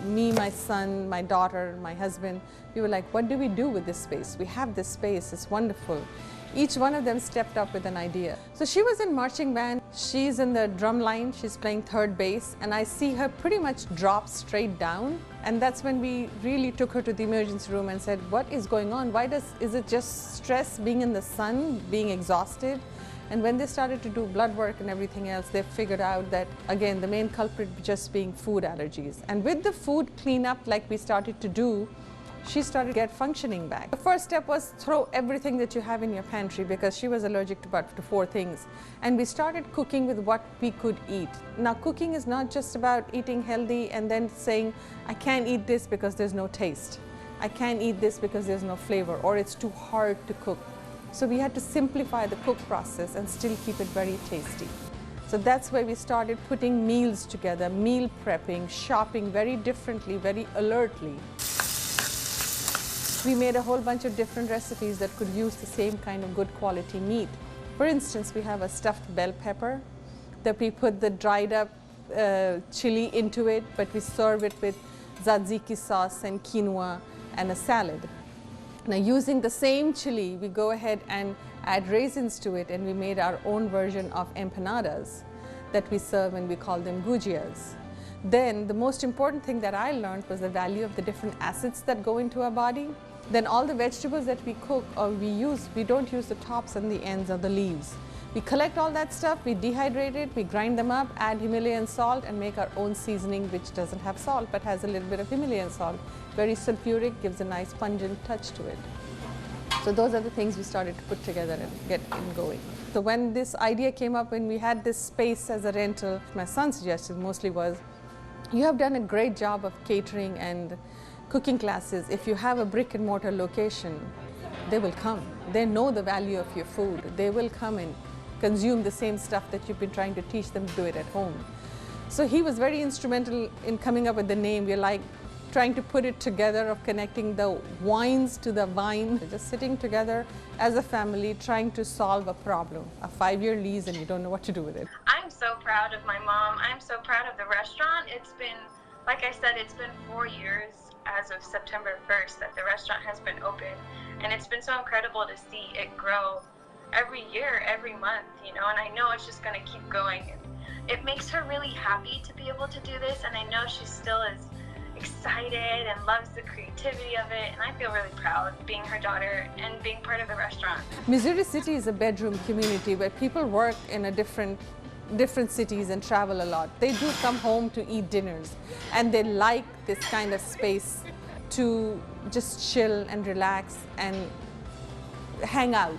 me, my son, my daughter, my husband, we were like, what do we do with this space? We have this space, it's wonderful. Each one of them stepped up with an idea. So she was in marching band, she's in the drum line, she's playing third bass, and I see her pretty much drop straight down. And that's when we really took her to the emergency room and said, what is going on? Is it just stress, being in the sun, being exhausted? And when they started to do blood work and everything else, they figured out that, again, the main culprit just being food allergies. And with the food cleanup like we started to do, she started to get functioning back. The first step was throw everything that you have in your pantry, because she was allergic to about 4 things. And we started cooking with what we could eat. Now, cooking is not just about eating healthy and then saying, I can't eat this because there's no taste. I can't eat this because there's no flavor, or it's too hard to cook. So we had to simplify the cook process and still keep it very tasty. So that's where we started putting meals together, meal prepping, shopping very differently, very alertly. We made a whole bunch of different recipes that could use the same kind of good quality meat. For instance, we have a stuffed bell pepper that we put the dried up chili into it, but we serve it with tzatziki sauce and quinoa and a salad. Now, using the same chili, we go ahead and add raisins to it, and we made our own version of empanadas that we serve, and we call them gujias. Then the most important thing that I learned was the value of the different acids that go into our body. Then all the vegetables that we cook or we don't use the tops and the ends or the leaves. We collect all that stuff, we dehydrate it, we grind them up, add Himalayan salt, and make our own seasoning, which doesn't have salt but has a little bit of Himalayan salt. Very sulfuric, gives a nice pungent touch to it. So those are the things we started to put together and get it going. So when this idea came up, when we had this space as a rental, my son's suggestion mostly was, you have done a great job of catering and cooking classes. If you have a brick and mortar location, they will come. They know the value of your food. They will come and consume the same stuff that you've been trying to teach them to do it at home. So he was very instrumental in coming up with the name. We're like trying to put it together, of connecting the wines to the vine, just sitting together as a family trying to solve a problem, a 5-year lease, and you don't know what to do with it. I'm so proud of my mom. I'm so proud of the restaurant. It's been, like I said, it's been 4 years as of September 1st that the restaurant has been open, and it's been so incredible to see it grow every year, every month, you know, and I know it's just going to keep going. And it makes her really happy to be able to do this, and I know she still is excited and loves the creativity of it, and I feel really proud being her daughter and being part of the restaurant. Missouri City is a bedroom community where people work in a different cities and travel a lot. They do come home to eat dinners, and they like this kind of space to just chill and relax and hang out.